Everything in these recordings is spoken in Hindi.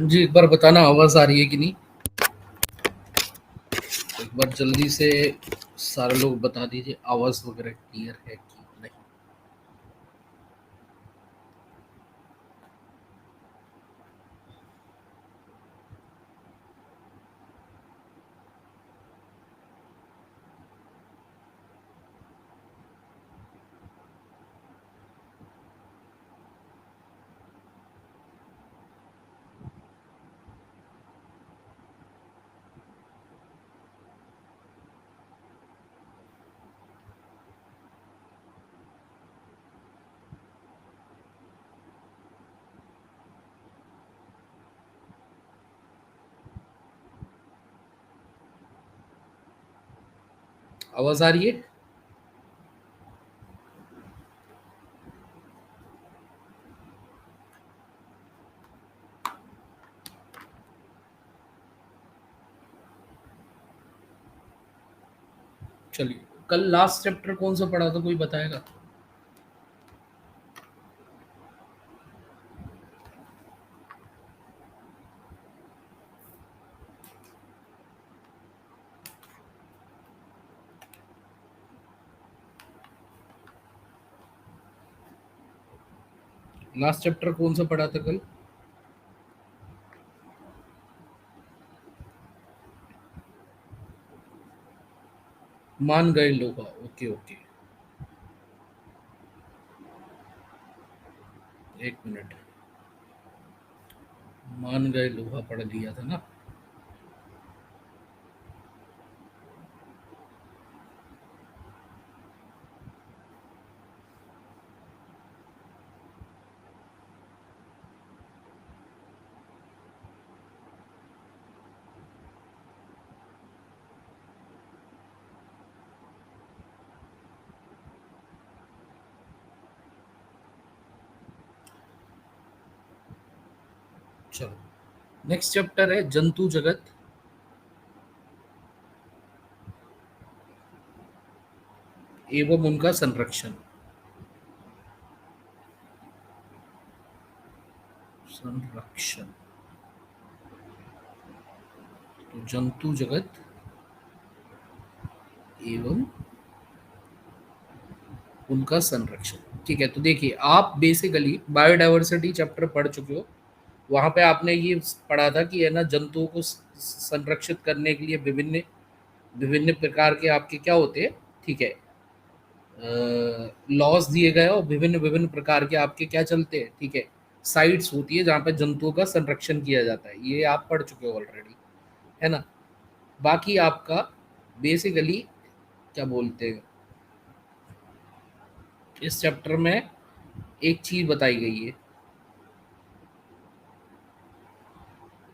जी, एक बार बताना आवाज़ आ रही है कि नहीं? एक बार जल्दी से सारे लोग बता दीजिए आवाज़ वगैरह क्लियर है कि नहीं? आवाज़ आ रही है? चलिए, कल लास्ट चैप्टर कौन सा पढ़ा था, कोई बताएगा? लास्ट चैप्टर कौन सा पढ़ा था कल? मान गए लोहा, ओके ओके। एक मिनट, मान गए लोहा पढ़ लिया था ना? चलो, नेक्स्ट चैप्टर है जंतु जगत एवं उनका संरक्षण। संरक्षण, तो जंतु जगत एवं उनका संरक्षण। ठीक है, तो देखिए आप बेसिकली बायोडायवर्सिटी चैप्टर पढ़ चुके हो। वहां पे आपने ये पढ़ा था कि है ना, जंतुओं को संरक्षित करने के लिए विभिन्न विभिन्न प्रकार के आपके क्या होते हैं, ठीक है, लॉज दिए गए और विभिन्न विभिन्न प्रकार के आपके क्या चलते हैं, ठीक है, साइट्स होती है जहाँ पे जंतुओं का संरक्षण किया जाता है। ये आप पढ़ चुके हो ऑलरेडी, है ना? बाकी आपका बेसिकली क्या बोलते हैं, इस चैप्टर में एक चीज बताई गई है।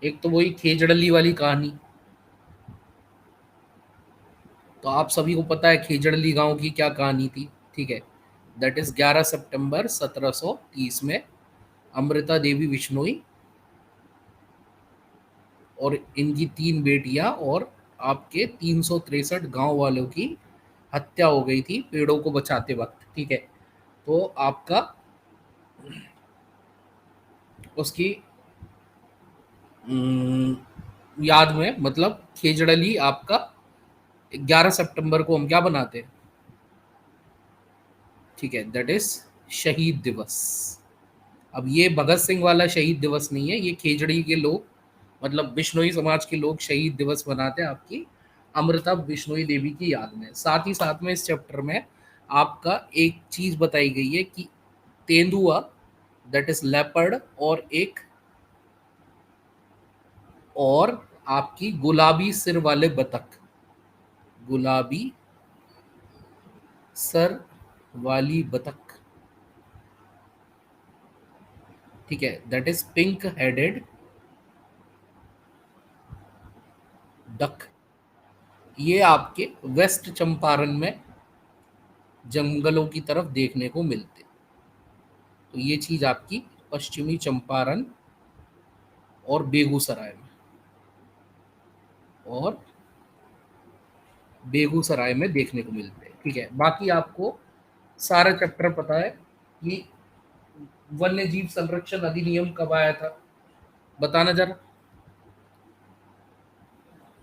एक तो वही खेजड़ली वाली कहानी, तो आप सभी को पता है खेजड़ली गांव की क्या कहानी थी, ठीक है। दैट इज 11 सितंबर 1730 में अमृता देवी बिश्नोई और इनकी तीन बेटियां और आपके 363 गांव वालों की हत्या हो गई थी पेड़ों को बचाते वक्त, ठीक है। तो आपका उसकी याद में, मतलब खेजड़ली आपका 11 सितंबर को हम क्या बनाते हैं, ठीक है, दैट इज शहीद दिवस। अब ये भगत सिंह वाला शहीद दिवस नहीं है, ये खेजड़ी के लोग, मतलब बिश्नोई समाज के लोग शहीद दिवस मनाते हैं आपकी अमृता बिश्नोई देवी की याद में। साथ ही साथ में इस चैप्टर में आपका एक चीज बताई गई है कि तेंदुआ, दैट इज लेपर्ड, और एक और आपकी गुलाबी सिर वाले बतख, गुलाबी सर वाली बतख, ठीक है, that is pink headed duck. ये आपके वेस्ट चंपारण में जंगलों की तरफ देखने को मिलते। तो ये चीज आपकी पश्चिमी चंपारण और बेगूसराय में, और बेगूसराय में देखने को मिलते हैं, ठीक है। बाकी आपको सारा चैप्टर पता है कि वन्य जीव संरक्षण अधिनियम कब आया था, बताना जरा।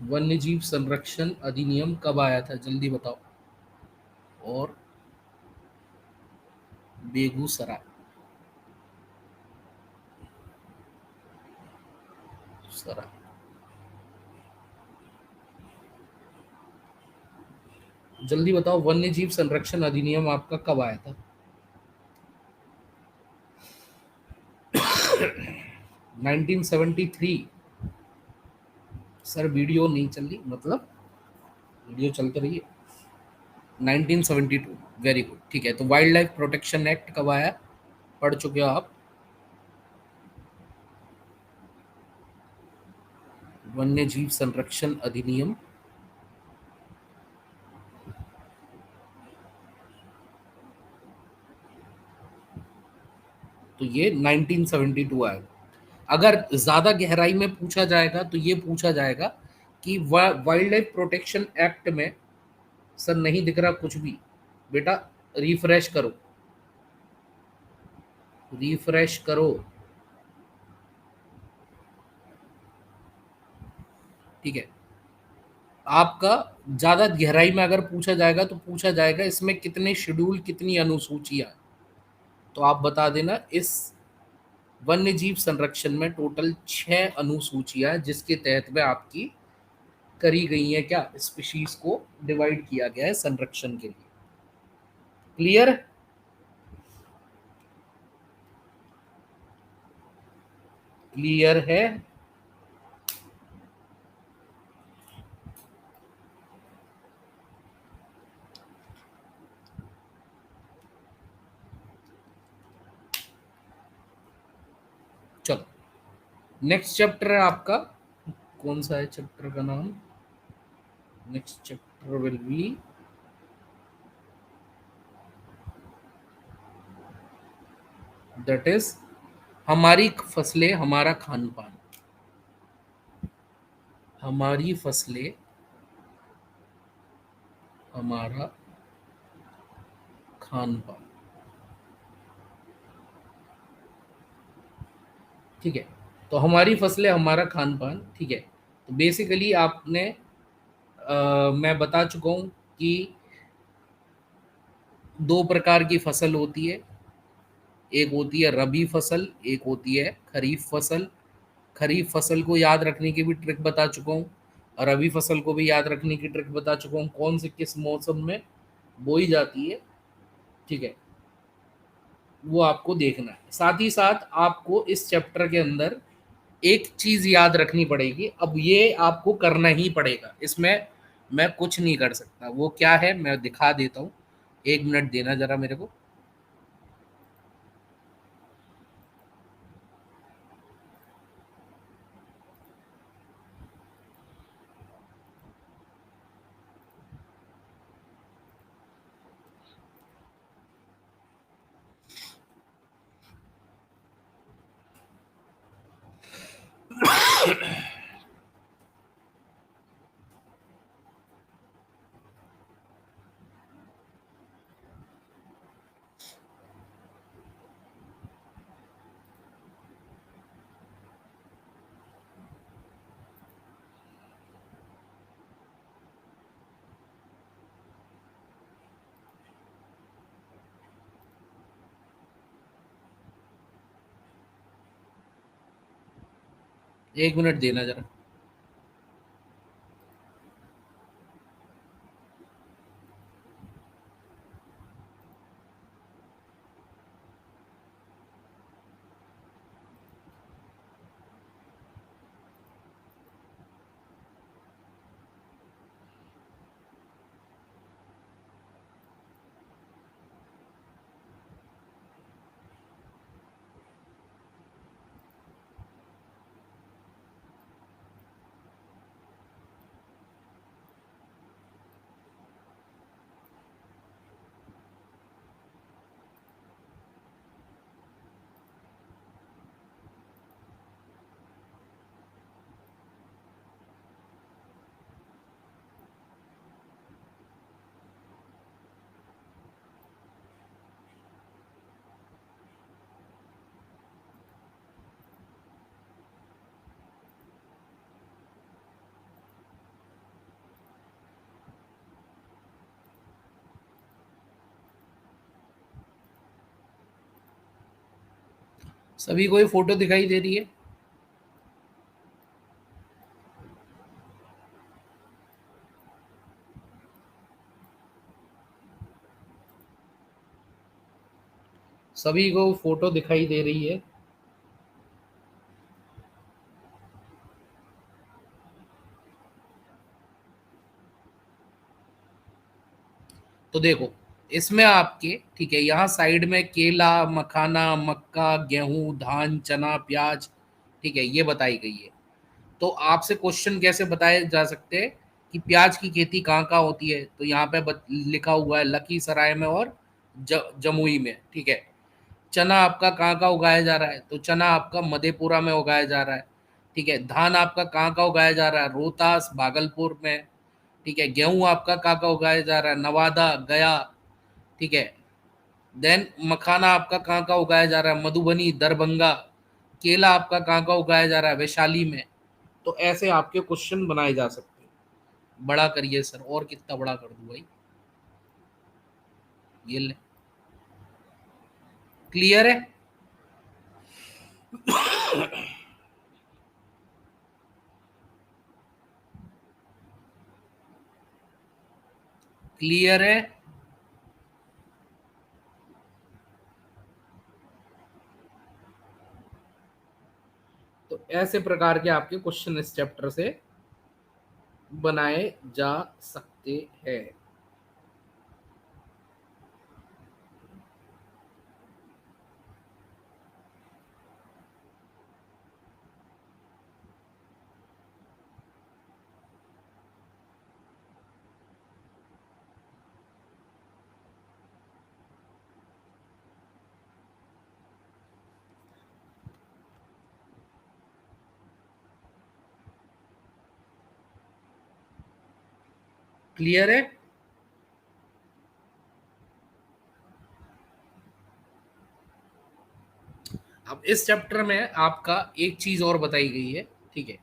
वन्य जीव संरक्षण अधिनियम कब आया था, जल्दी बताओ। और बेगूसराय। सराय। जल्दी बताओ, वन्य जीव संरक्षण अधिनियम आपका कब आया था? 1973। सर वीडियो नहीं चल रही, मतलब वीडियो चलते रही है। 1972। वेरी गुड, ठीक है। तो वाइल्ड लाइफ प्रोटेक्शन एक्ट कब आया, पढ़ चुके हो आप? वन्य जीव संरक्षण अधिनियम। तो ये 1972 आया। अगर ज्यादा गहराई में पूछा जाएगा तो ये पूछा जाएगा कि वाइल्ड लाइफ प्रोटेक्शन एक्ट में, सर नहीं दिख रहा कुछ भी, बेटा रिफ्रेश करो, रिफ्रेश करो। ठीक है। आपका ज्यादा गहराई में अगर पूछा जाएगा तो पूछा जाएगा इसमें कितने शेड्यूल, कितनी अनुसूचियां। तो आप बता देना, इस वन्य जीव संरक्षण में टोटल 6 अनुसूचियां, जिसके तहत में आपकी करी गई है क्या, स्पीशीज को डिवाइड किया गया है संरक्षण के लिए। क्लियर? क्लियर है? चलो, नेक्स्ट चैप्टर है आपका, कौन सा है चैप्टर का नाम? Next chapter will be, that is हमारी फसलें हमारा खान पान। हमारी फसलें हमारा खान पान। ठीक है। तो हमारी फसलें हमारा खान पान, ठीक है। तो बेसिकली आपने, मैं बता चुका हूं कि दो प्रकार की फसल होती है। एक होती है रबी फसल, एक होती है खरीफ फसल। खरीफ फसल को याद रखने की भी ट्रिक बता चुका हूँ, और रबी फसल को भी याद रखने की ट्रिक बता चुका हूँ, कौन से किस मौसम में बोई जाती है। ठीक है। वो आपको देखना है। साथ ही साथ आपको इस चैप्टर के अंदर एक चीज याद रखनी पड़ेगी, अब ये आपको करना ही पड़ेगा, इसमें मैं कुछ नहीं कर सकता। वो क्या है मैं दिखा देता हूँ, 1 मिनट देना जरा मेरे को। एक मिनट देना जरा। सभी को ये फोटो दिखाई दे रही है? सभी को फोटो दिखाई दे रही है? तो देखो, इसमें आपके ठीक है, यहाँ साइड में केला, मखाना, मक्का, गेहूं, धान, चना, प्याज, ठीक है, ये बताई गई है। तो आपसे क्वेश्चन कैसे बताए जा सकते हैं कि प्याज की खेती कहाँ कहाँ होती है? तो यहाँ पे लिखा हुआ है लखीसराय में और जमुई में, ठीक है। चना आपका कहाँ कहाँ उगाया जा रहा है? तो चना आपका मधेपुरा में उगाया जा रहा है, ठीक है। धान आपका कहाँ कहाँ उगाया जा रहा है? रोहतास, भागलपुर में, ठीक है। गेहूं आपका कहाँ कहाँ उगाया जा रहा है? नवादा, गया, ठीक है। देन मखाना आपका कहाँ कहाँ उगाया जा रहा है? मधुबनी, दरभंगा। केला आपका कहाँ कहाँ उगाया जा रहा है? वैशाली में। तो ऐसे आपके क्वेश्चन बनाए जा सकते हैं। बड़ा करिए सर, और कितना बड़ा कर दूं भाई? ये ले। क्लियर है? क्लियर है? तो ऐसे प्रकार के आपके क्वेश्चन इस चैप्टर से बनाए जा सकते हैं। क्लियर है? अब इस चैप्टर में आपका एक चीज और बताई गई है, ठीक है,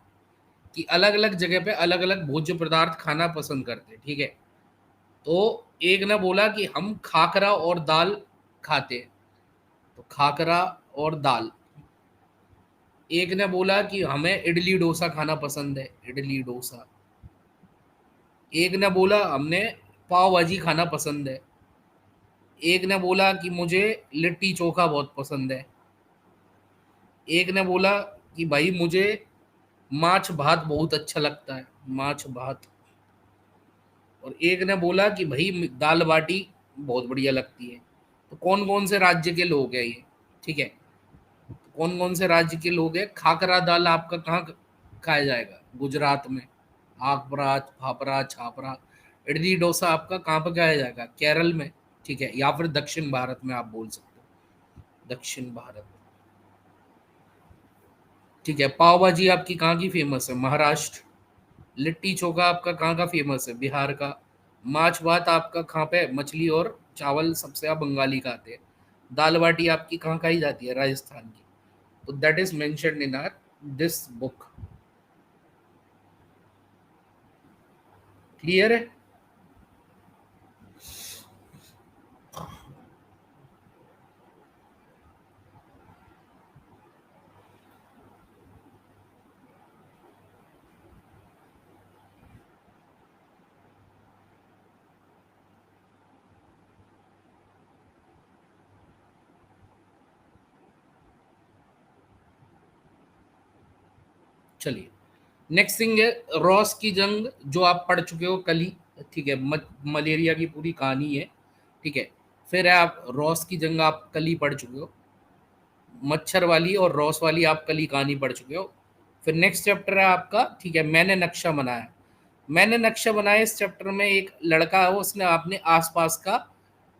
कि अलग अलग जगह पे अलग अलग भोज्य पदार्थ खाना पसंद करते हैं, ठीक है। तो एक ने बोला कि हम खाकरा और दाल खाते हैं, तो खाकरा और दाल। एक ने बोला कि हमें इडली डोसा खाना पसंद है, इडली डोसा। एक ने बोला हमने पाव भाजी खाना पसंद है। एक ने बोला कि मुझे लिट्टी चोखा बहुत पसंद है। एक ने बोला कि भाई मुझे माछ भात बहुत अच्छा लगता है, माछ भात। और एक ने बोला कि भाई दाल बाटी बहुत बढ़िया लगती है। तो कौन कौन से राज्य के लोग हैं ये? ठीक है, तो कौन कौन से राज्य के लोग हैं? खाकरा दाल आपका कहाँ खाया जाएगा? गुजरात में, आगरा, फाफरा, छापरा। इडली डोसा आपका कहाँ पर खाया जाएगा? केरल में, ठीक है, या फिर दक्षिण भारत में आप बोल सकते हो, दक्षिण भारत। ठीक है, पाव भाजी आपकी कहाँ की फेमस है? महाराष्ट्र। लिट्टी चोखा आपका कहाँ का फेमस है? बिहार का। माछ भात आपका कहाँ पे? मछली और चावल सबसे आप बंगाली खाते हैं। दाल बाटी आपकी कहाँ खाई जाती है? राजस्थान की। तो that is mentioned in are this book. Clear है? चलिए, नेक्स्ट थिंग है रॉस की जंग, जो आप पढ़ चुके हो कल ही, ठीक है। मलेरिया की पूरी कहानी है, ठीक है। फिर है आप रॉस की जंग आप कल ही पढ़ चुके हो। मच्छर वाली और रॉस वाली आप कल ही कहानी पढ़ चुके हो। फिर नेक्स्ट चैप्टर है आपका, ठीक है, मैंने नक्शा बनाया। मैंने नक्शा बनाया, इस चैप्टर में एक लड़का है, उसने अपने आसपास का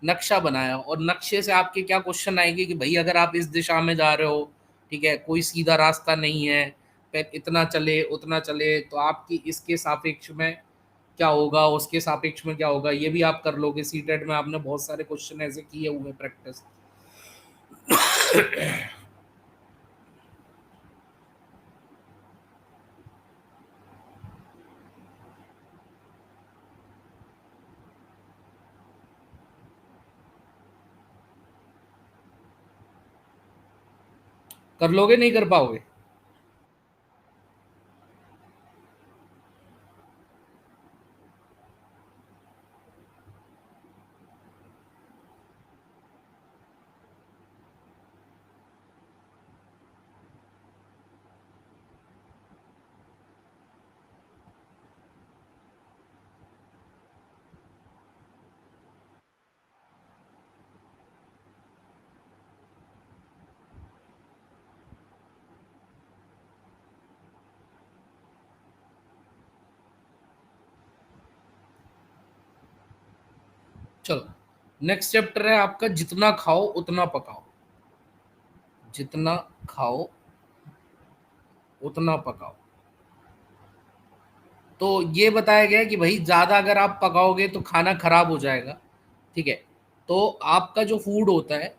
नक्शा बनाया। और नक्शे से आपके क्या क्वेश्चन आएंगे कि भाई अगर आप इस दिशा में जा रहे हो, ठीक है, कोई सीधा रास्ता नहीं है, फिर इतना चले उतना चले, तो आपकी इसके सापेक्ष में क्या होगा, उसके सापेक्ष में क्या होगा, ये भी आप कर लोगे। सीटेट में आपने बहुत सारे क्वेश्चन ऐसे किए हुए प्रैक्टिस। कर लोगे नहीं कर पाओगे? चलो, नेक्स्ट चैप्टर है आपका जितना खाओ उतना पकाओ। जितना खाओ उतना पकाओ। तो ये बताया गया है कि भाई ज्यादा अगर आप पकाओगे तो खाना खराब हो जाएगा। ठीक है। तो आपका जो फूड होता है,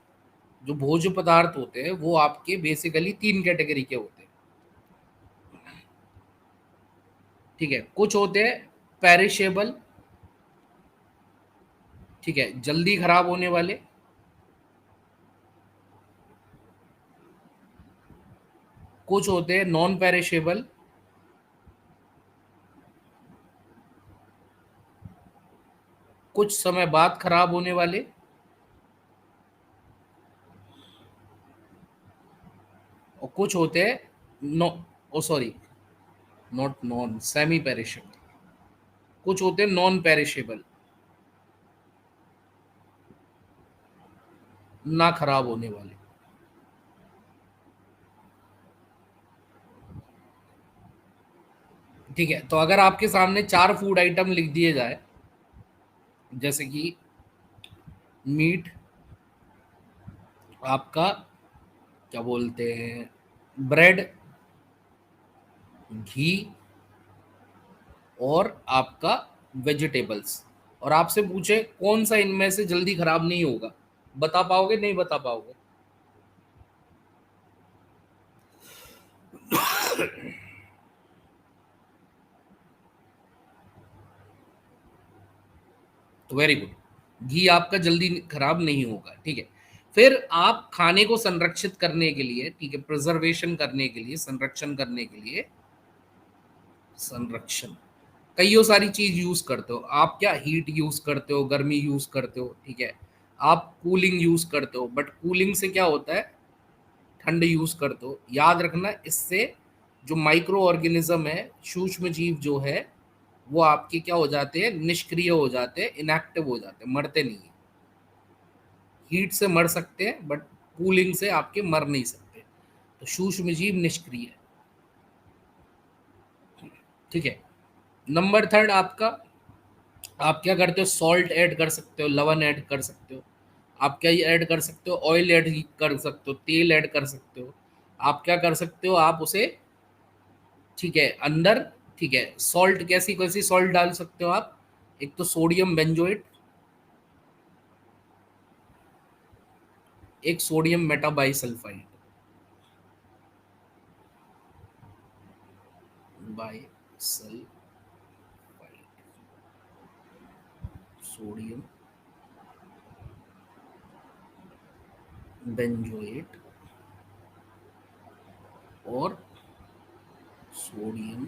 जो भोज्य पदार्थ होते हैं, वो आपके बेसिकली तीन कैटेगरी के होते हैं। ठीक है। कुछ होते हैं पेरिशेबल, ठीक है, जल्दी खराब होने वाले। कुछ होते हैं नॉन पेरिशेबल, कुछ समय बाद खराब होने वाले। और कुछ होते हैं no, oh sorry, not non, semi perishable. कुछ होते हैं नॉन पेरिशेबल, ना खराब होने वाले। ठीक है। तो अगर आपके सामने चार फूड आइटम लिख दिए जाए, जैसे कि मीट, आपका क्या बोलते हैं, ब्रेड, घी, और आपका वेजिटेबल्स, और आपसे पूछे कौन सा इनमें से जल्दी खराब नहीं होगा, बता पाओगे नहीं बता पाओगे? तो वेरी गुड, घी आपका जल्दी खराब नहीं होगा। ठीक है। फिर आप खाने को संरक्षित करने के लिए, ठीक है, प्रिजर्वेशन करने के लिए, संरक्षण करने के लिए, संरक्षण कईयों सारी चीज यूज करते हो आप। क्या हीट यूज करते हो, गर्मी यूज करते हो, ठीक है, आप कूलिंग यूज करते हो, बट कूलिंग से क्या होता है, ठंड यूज करते हो। याद रखना, इससे जो माइक्रो ऑर्गेनिज्म है, सूक्ष्म जीव जो है, वो आपके क्या हो जाते हैं, निष्क्रिय हो जाते हैं, इनएक्टिव हो जाते हैं, मरते नहीं है। हीट से मर सकते हैं बट कूलिंग से आपके मर नहीं सकते। तो सूक्ष्म जीव निष्क्रिय है। ठीक है। नंबर थर्ड आपका, आप क्या करते हो, सॉल्ट ऐड कर सकते हो, लवण ऐड कर सकते हो। आप क्या ऐड कर सकते हो, ऑयल ऐड कर सकते हो, तेल ऐड कर सकते हो। आप क्या कर सकते हो, आप उसे, ठीक है, अंदर, ठीक है, सॉल्ट कैसी कैसी सॉल्ट डाल सकते हो आप। एक तो सोडियम बेंजोएट, एक sodium metabisulphide, bisulphide, sodium benzoate और सोडियम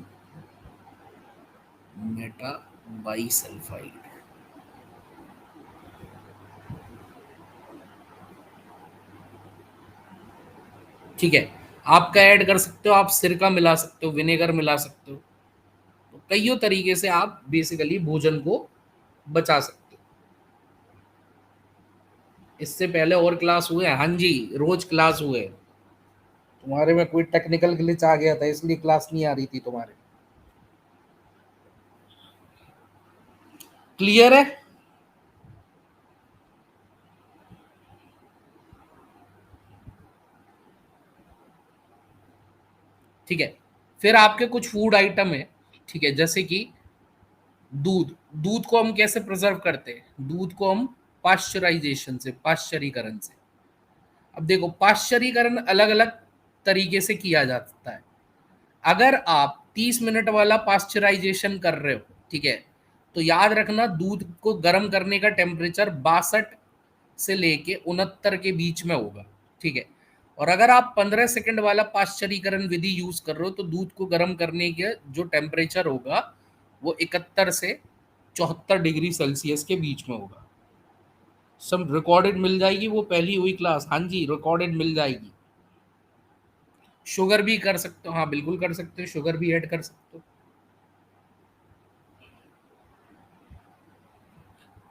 मेटाबाइसल्फाइड। ठीक है। आप क्या ऐड कर सकते हो, आप सिरका मिला सकते हो, विनेगर मिला सकते हो। तो कईयों तरीके से आप बेसिकली भोजन को बचा सकते हो। इससे पहले और क्लास हुए? हाँ जी, रोज क्लास हुए। तुम्हारे में कोई टेक्निकल ग्लिच आ गया था, इसलिए क्लास नहीं आ रही थी तुम्हारे। क्लियर है? ठीक है। फिर आपके कुछ फूड आइटम है, ठीक है, जैसे कि दूध। दूध को हम कैसे प्रिजर्व करते हैं, दूध को हम पाश्चराइजेशन से, पाश्चरीकरण से। अब देखो, पाश्चरीकरण अलग अलग तरीके से किया जाता है। अगर आप 30 मिनट वाला पाश्चराइजेशन कर रहे हो, ठीक है, तो याद रखना दूध को गर्म करने का टेम्परेचर 62 से लेके 69 के बीच में होगा। ठीक है। और अगर आप 15 सेकंड वाला पाश्चरीकरण विधि यूज कर रहे हो तो दूध को गर्म करने के जो टेम्परेचर होगा वो 71 से 74 डिग्री सेल्सियस के बीच में होगा। सब रिकॉर्डेड मिल जाएगी, वो पहली हुई क्लास, हाँ जी रिकॉर्डेड मिल जाएगी। शुगर भी कर सकते हो, हाँ बिल्कुल कर सकते हो, शुगर भी ऐड कर सकते हो।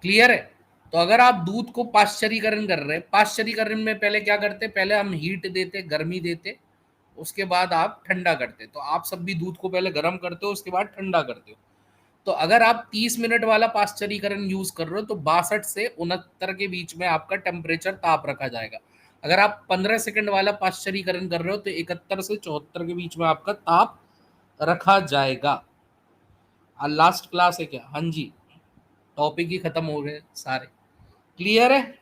क्लियर है? तो अगर आप दूध को पाश्चरीकरण कर रहे हैं, पाश्चरीकरण में पहले क्या करते, पहले हम हीट देते, गर्मी देते, उसके बाद आप ठंडा करते। तो आप सब भी दूध को पहले गर्म करते हो, उसके बाद ठंडा करते हो। तो अगर आप 30 मिनट वाला पाश्चरीकरण यूज कर रहे हो तो 62 से 69 के बीच में आपका टेम्परेचर ताप रखा जाएगा। अगर आप 15 सेकंड वाला पाश्चरीकरण कर रहे हो तो 71 से 74 के बीच में आपका ताप रखा जाएगा। लास्ट क्लास है क्या? हाँ जी, टॉपिक ही खत्म हो गए सारे। क्लियर है?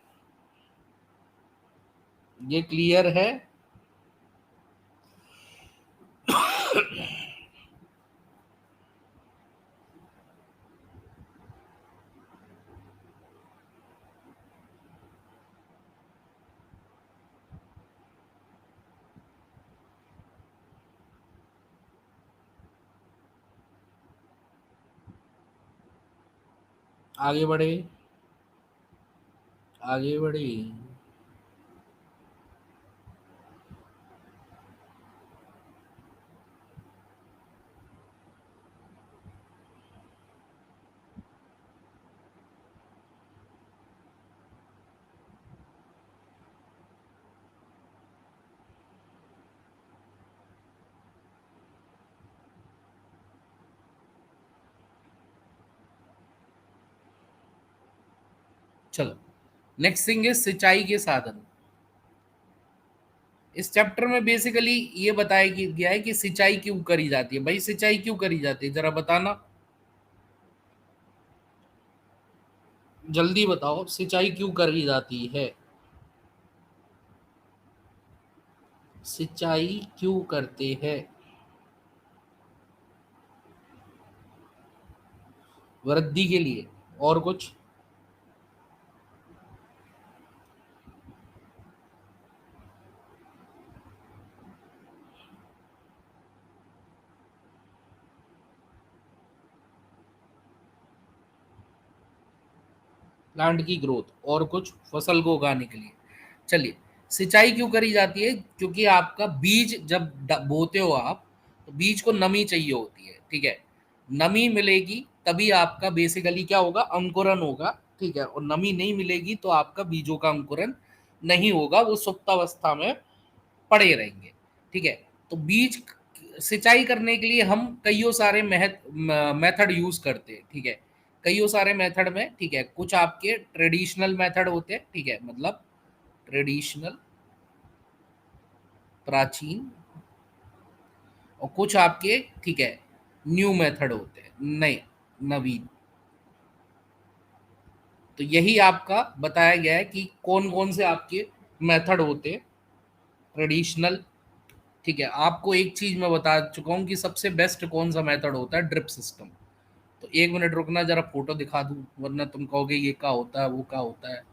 ये क्लियर है? आगे बढ़े, आगे बढ़े। चलो, नेक्स्ट थिंग है सिंचाई के साधन। इस चैप्टर में बेसिकली ये बताया गया है कि सिंचाई क्यों करी जाती है। भाई सिंचाई क्यों करी जाती है, जरा बताना, जल्दी बताओ, सिंचाई क्यों करी जाती है? सिंचाई क्यों करते हैं? वृद्धि के लिए, और कुछ? प्लांट की ग्रोथ, और कुछ? फसल को उगाने के लिए। चलिए, सिंचाई क्यों करी जाती है? क्योंकि आपका बीज जब बोते हो आप, तो बीज को नमी चाहिए होती है, ठीक है। नमी मिलेगी तभी आपका बेसिकली क्या होगा, अंकुरन होगा, ठीक है। और नमी नहीं मिलेगी तो आपका बीजों का अंकुरन नहीं होगा, वो सुप्तावस्था में पड़े रहेंगे, ठीक है। तो बीज सिंचाई करने के लिए हम कईयों सारे मेथड यूज करते हैं, ठीक है। कईयों सारे मेथड में, ठीक है, कुछ आपके ट्रेडिशनल मेथड होते हैं, ठीक है, मतलब ट्रेडिशनल, प्राचीन, और कुछ आपके, ठीक है, न्यू मेथड होते हैं, नए, नवीन। तो यही आपका बताया गया है कि कौन कौन से आपके मेथड होते हैं। ट्रेडिशनल, ठीक है, आपको एक चीज मैं बता चुका हूँ कि सबसे बेस्ट कौन सा मेथड होता है, ड्रिप सिस्टम। तो 1 मिनट रुकना, जरा फोटो दिखा दूं, वरना तुम कहोगे ये क्या होता है, वो क्या होता है।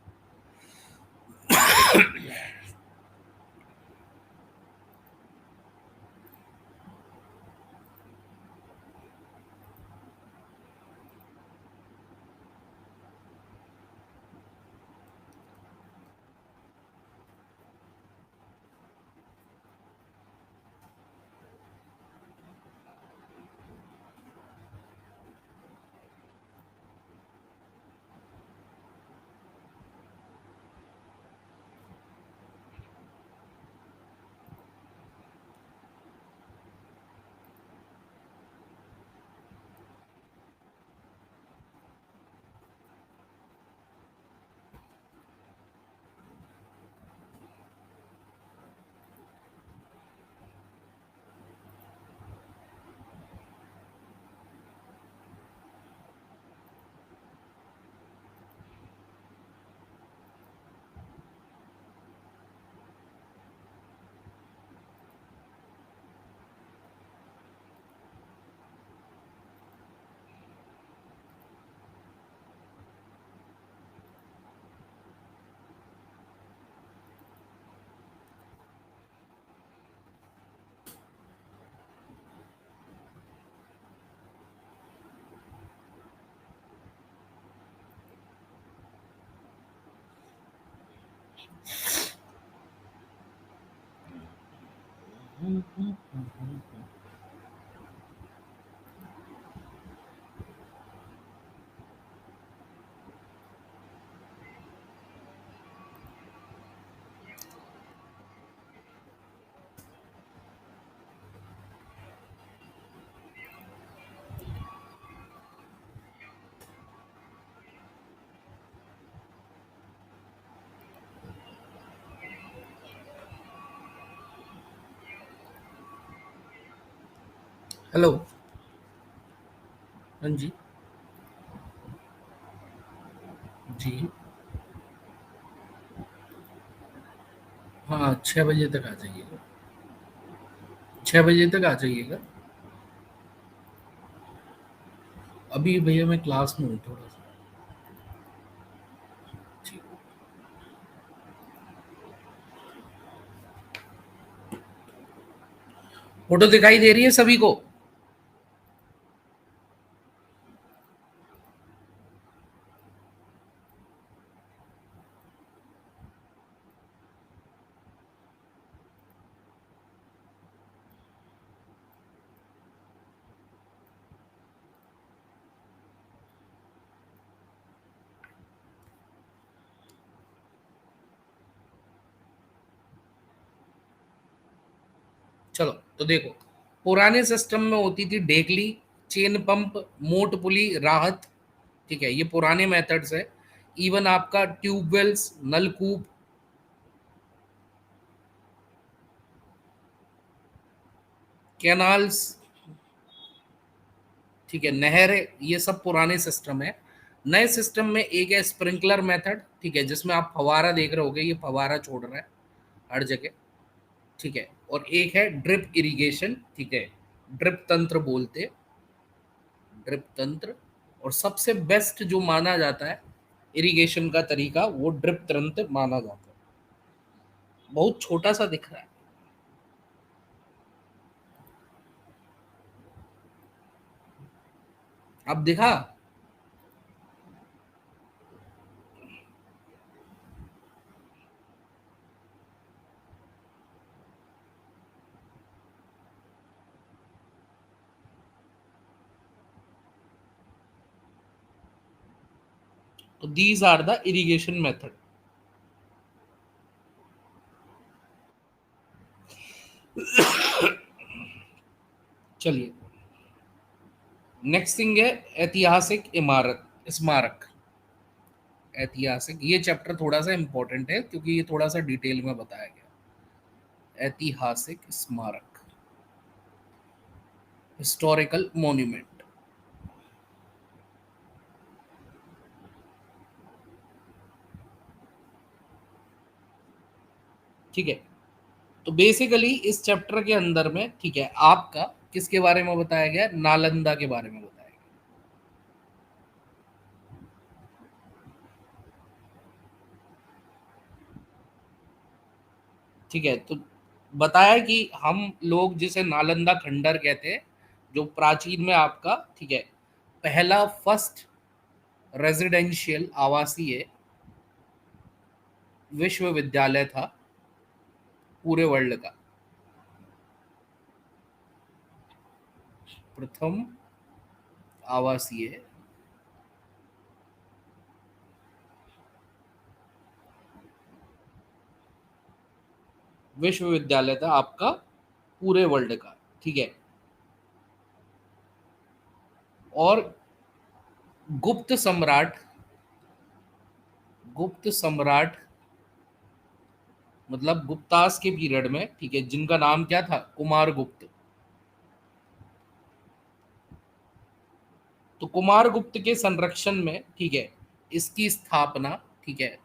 हेलो। हाँ जी। जी। हाँ, 6 बजे तक आ जाइएगा। 6 बजे तक आ जाइएगा। अभी भैया मैं क्लास में हूँ थोड़ा सा। जी। फोटो दिखाई दे रही है सभी को? चलो तो देखो, पुराने सिस्टम में होती थी डेगली, चेन पंप, मोट पुली, राहत। ठीक है, ये पुराने मेथड्स है। इवन आपका ट्यूबवेल्स, नलकूप, कैनाल्स, ठीक है, नहर, ये सब पुराने सिस्टम है। नए सिस्टम में एक है स्प्रिंकलर मेथड, ठीक है, जिसमें आप फवारा देख रहे होगे, ये फवारा छोड़ रहा है हर जगह। ठीक है, और एक है ड्रिप इरिगेशन, ठीक है, ड्रिप तंत्र बोलते, ड्रिप तंत्र। और सबसे बेस्ट जो माना जाता है इरिगेशन का तरीका, वो ड्रिप तंत्र माना जाता है। बहुत छोटा सा दिख रहा है। अब दिखा? तो these are the irrigation method. चलिए, नेक्स्ट थिंग है ऐतिहासिक इमारत, स्मारक। ऐतिहासिक, ये चैप्टर थोड़ा सा इंपॉर्टेंट है क्योंकि ये थोड़ा सा डिटेल में बताया गया। ऐतिहासिक स्मारक, हिस्टोरिकल मॉन्यूमेंट। ठीक है, तो बेसिकली इस चैप्टर के अंदर में, ठीक है, आपका किसके बारे में बताया गया है? नालंदा के बारे में बताया गया। ठीक है, तो बताया कि हम लोग जिसे नालंदा खंडर कहते हैं, जो प्राचीन में आपका, ठीक है, पहला फर्स्ट रेजिडेंशियल आवासीय विश्वविद्यालय था पूरे वर्ल्ड का। प्रथम आवासीय विश्वविद्यालय था आपका पूरे वर्ल्ड का। ठीक है, और गुप्त सम्राट, गुप्त सम्राट मतलब गुप्तास के पीरियड में, ठीक है, जिनका नाम क्या था? कुमार गुप्त। तो कुमार गुप्त के संरक्षण में, ठीक है, इसकी स्थापना, ठीक है,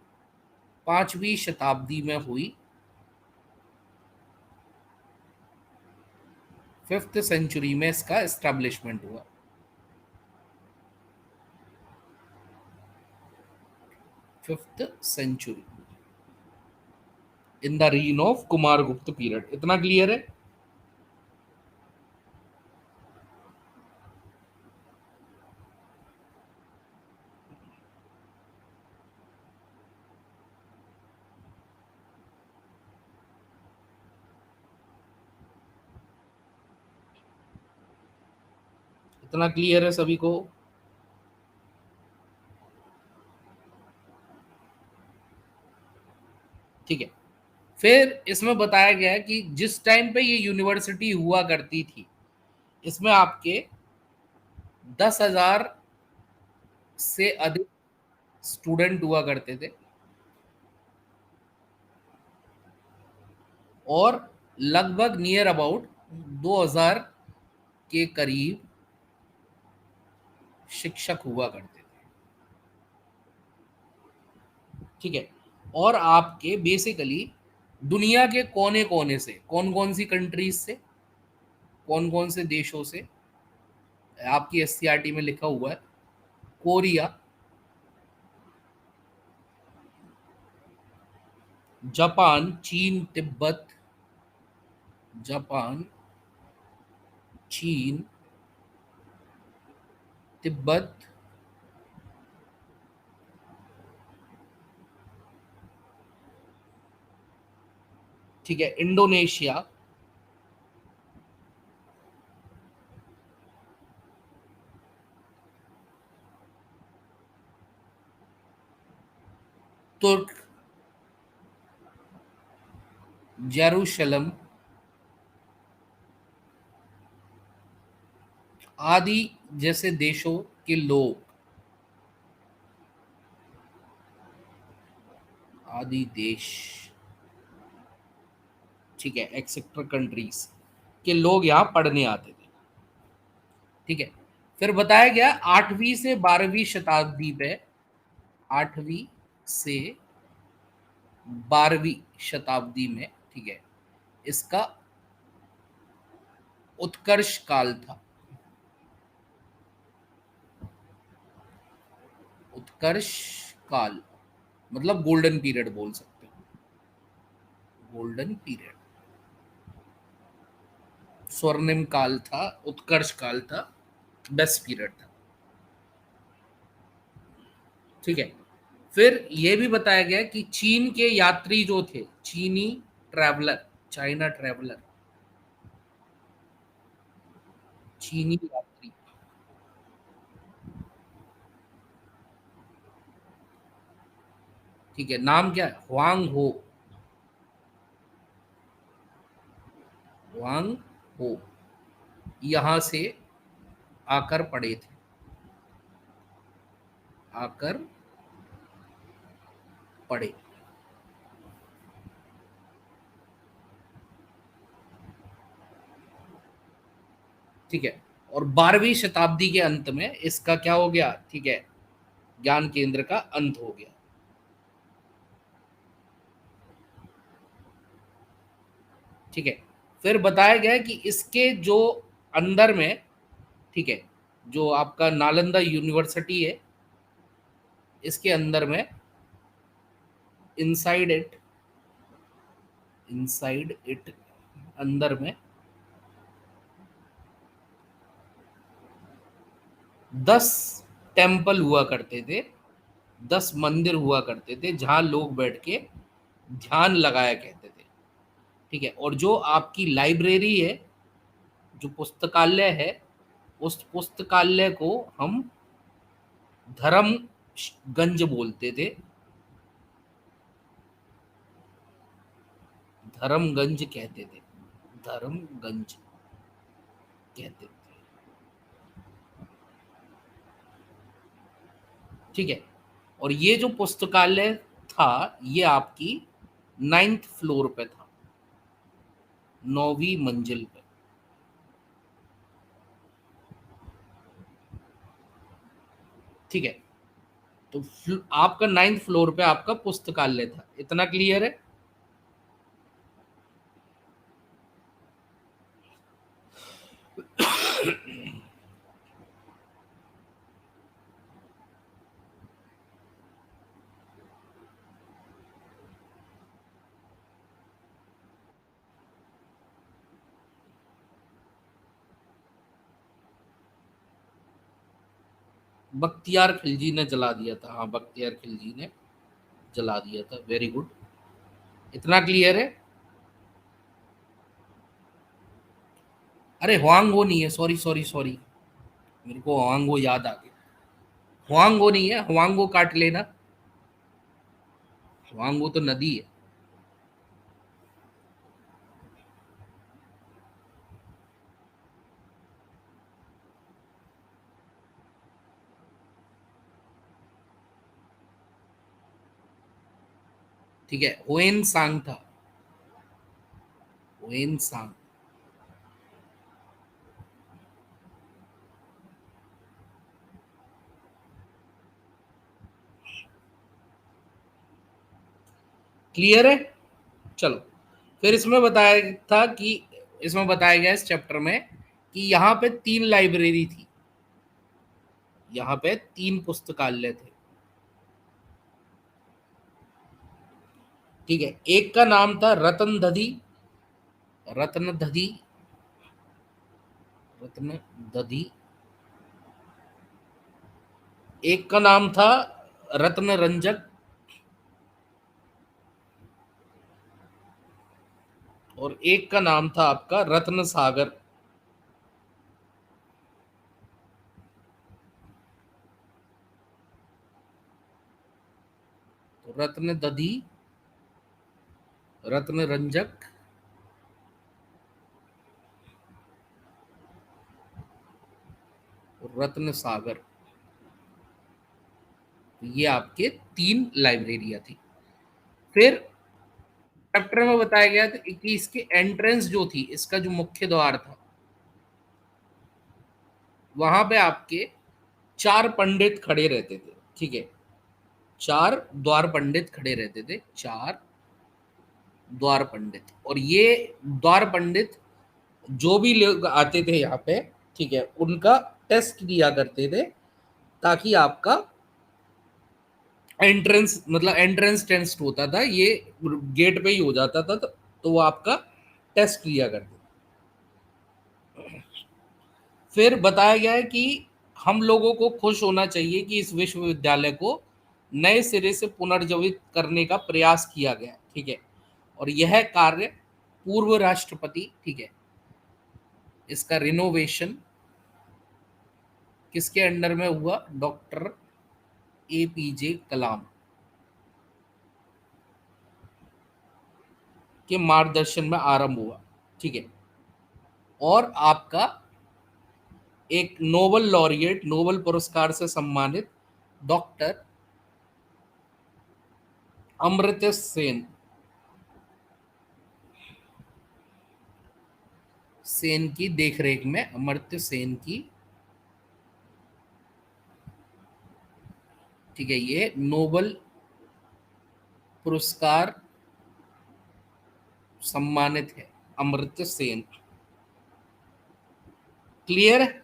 5वीं शताब्दी में हुई। 5th सेंचुरी में इसका एस्टेब्लिशमेंट हुआ। 5th century, in the reign of Kumara Gupta period. इतना क्लियर है? इतना क्लियर है सभी को? ठीक है। फिर इसमें बताया गया है कि जिस टाइम पे ये यूनिवर्सिटी हुआ करती थी, इसमें आपके 10,000 से अधिक स्टूडेंट हुआ करते थे, और लगभग नियर अबाउट 2,000 के करीब शिक्षक हुआ करते थे। ठीक है। और आपके बेसिकली दुनिया के कोने कोने से, कौन कौन सी कंट्रीज से, कौन कौन से देशों से, आपकी एससीईआरटी में लिखा हुआ है। कोरिया, जापान, चीन, तिब्बत, जापान, चीन, तिब्बत, ठीक है, इंडोनेशिया, तुर्क, जेरूशलम आदि जैसे देशों के लोग, आदि देश, ठीक है, एक्सेट्रा कंट्रीज के लोग यहाँ पढ़ने आते थे। ठीक है। फिर बताया गया 8वीं से 12वीं शताब्दी में, 8वीं से 12वीं शताब्दी में, ठीक है, इसका उत्कर्ष काल था। उत्कर्ष काल मतलब गोल्डन पीरियड बोल सकते हो। गोल्डन पीरियड, स्वर्णिम काल था, उत्कर्ष काल था, बेस्ट पीरियड था। ठीक है। फिर यह भी बताया गया कि चीन के यात्री जो थे, चीनी ट्रैवलर, चाइना ट्रैवलर, चीनी यात्री, ठीक है, नाम क्या है, हुआंग हो, हुआंग हो, यहां से आकर पड़े थे, आकर पड़े। ठीक है। और 12वीं शताब्दी के अंत में इसका क्या हो गया, ठीक है, ज्ञान केंद्र का अंत हो गया। ठीक है। फिर बताया गया कि इसके जो अंदर में, ठीक है, जो आपका नालंदा यूनिवर्सिटी है, इसके अंदर में, इनसाइड इट, इनसाइड इट, अंदर में 10 टेम्पल हुआ करते थे, 10 मंदिर हुआ करते थे जहां लोग बैठ के ध्यान लगाया करते थे। ठीक है। और जो आपकी लाइब्रेरी है, जो पुस्तकालय है, उस पुस्तकालय को हम धर्मगंज बोलते थे, धर्मगंज कहते थे, धर्मगंज कहते थे। ठीक है। और ये जो पुस्तकालय था, ये आपकी 9th फ्लोर पे था, 9वीं मंजिल पे। ठीक है। तो आपका 9th फ्लोर पे आपका पुस्तकालय था, इतना क्लियर है? बख्तियार खिलजी ने जला दिया था, हाँ, बख्तियार खिलजी ने जला दिया था, वेरी गुड, इतना क्लियर है? अरे हुआंग हो नहीं है, सॉरी सॉरी सॉरी, मेरे को हुआंगो याद आ गया। हुआंगो नहीं है, हुआंगो काट लेना। हुआंगो तो नदी है। ठीक है, हुएन सांग था। हुएन सांग। क्लियर है? चलो, फिर इसमें बताया था कि इसमें बताया गया इस चैप्टर में कि यहाँ पे 3 लाइब्रेरी थी, यहाँ पे 3 पुस्तकालय थे। ठीक है, एक का नाम था रतन दधी, रत्न दधी, रत्न दधी। एक का नाम था रत्न रंजक, और एक का नाम था आपका रत्न सागर। तो रत्न दधी, रत्न रंजक और रत्न सागर, ये आपके 3 लाइब्रेरियां थी। फिर चैप्टर में बताया गया था कि इसके एंट्रेंस जो थी, इसका जो मुख्य द्वार था, वहां पे आपके 4 पंडित खड़े रहते थे। ठीक है, 4 द्वार पंडित खड़े रहते थे, 4 द्वार पंडित। और ये द्वार पंडित जो भी लोग आते थे यहाँ पे, ठीक है, उनका टेस्ट दिया करते थे, ताकि आपका एंट्रेंस, मतलब एंट्रेंस टेस्ट होता था ये, गेट पे ही हो जाता था, तो वो आपका टेस्ट लिया करते। फिर बताया गया है कि हम लोगों को खुश होना चाहिए कि इस विश्वविद्यालय को नए सिरे से पुनर्जीवित करने का प्रयास किया गया। ठीक है, और यह कार्य पूर्व राष्ट्रपति, ठीक है, इसका रिनोवेशन किसके अंडर में हुआ? डॉक्टर एपीजे कलाम के मार्गदर्शन में आरंभ हुआ। ठीक है, और आपका एक नोबल लॉरिएट, नोबल पुरस्कार से सम्मानित डॉक्टर अमर्त्य सेन, सेन की देखरेख में, अमर्त्य सेन की, ठीक है, ये नोबल पुरस्कार सम्मानित है, अमर्त्य सेन। क्लियर है?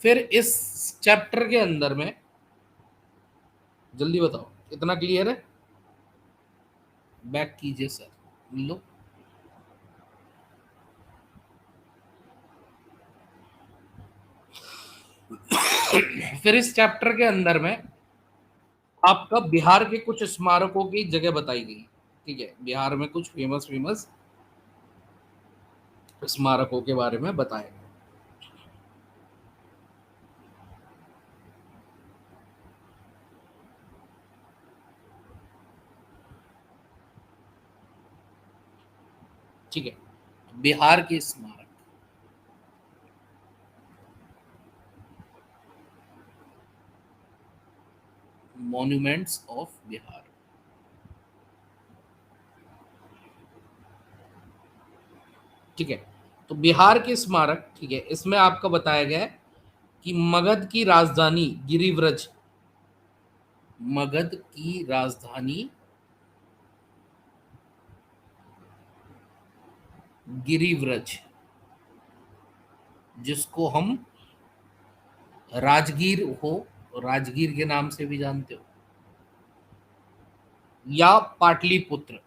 फिर इस चैप्टर के अंदर में, जल्दी बताओ कितना क्लियर है? बैक कीजिए सर, लो। फिर इस चैप्टर के अंदर में आपका बिहार के कुछ स्मारकों की जगह बताई गई। ठीक है, बिहार में कुछ फेमस फेमस स्मारकों के बारे में बताया गया। ठीक है, बिहार के स्मारक, मॉन्यूमेंट्स ऑफ बिहार। ठीक है, तो बिहार के स्मारक, ठीक है, इसमें आपका बताया गया है कि मगध की राजधानी गिरिव्रज, मगध की राजधानी गिरिव्रज, जिसको हम राजगीर हो, राजगीर के नाम से भी जानते हो, या पाटलिपुत्र,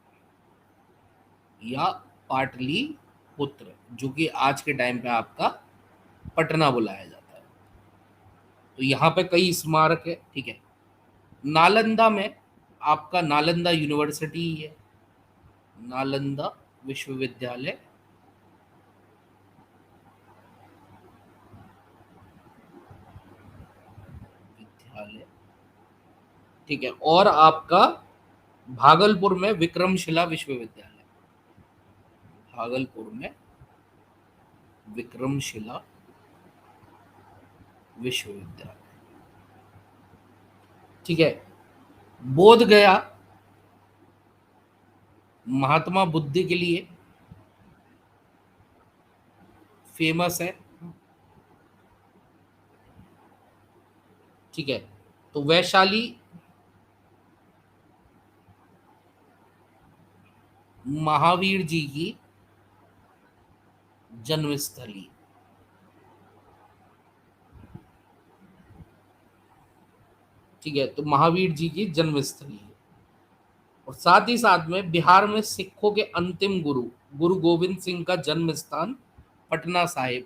या पाटलिपुत्र, जो कि आज के टाइम पे आपका पटना बुलाया जाता है। तो यहाँ पे कई स्मारक है, ठीक है। नालंदा में आपका नालंदा यूनिवर्सिटी ही है, नालंदा विश्वविद्यालय, विद्यालय, ठीक है। और आपका भागलपुर में विक्रमशिला विश्वविद्यालय, भागलपुर में विक्रमशिला विश्वविद्यालय, ठीक है। बोध गया महात्मा बुद्ध के लिए फेमस है, ठीक है। तो वैशाली महावीर जी की जन्मस्थली, ठीक है। तो महावीर जी की जन्मस्थली है। और साथ ही साथ में बिहार में सिखों के अंतिम गुरु गुरु गोविंद सिंह का जन्म स्थान पटना साहिब,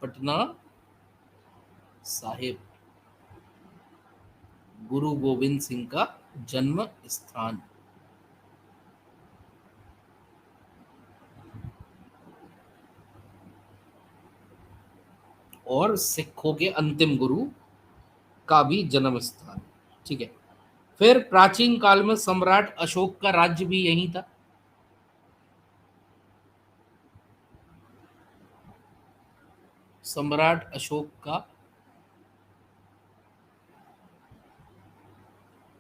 पटना साहिब, गुरु गोविंद सिंह का जन्म स्थान। और सिखों के अंतिम गुरु का भी जन्म स्थान, ठीक है। फिर प्राचीन काल में सम्राट अशोक का राज्य भी यहीं था, सम्राट अशोक का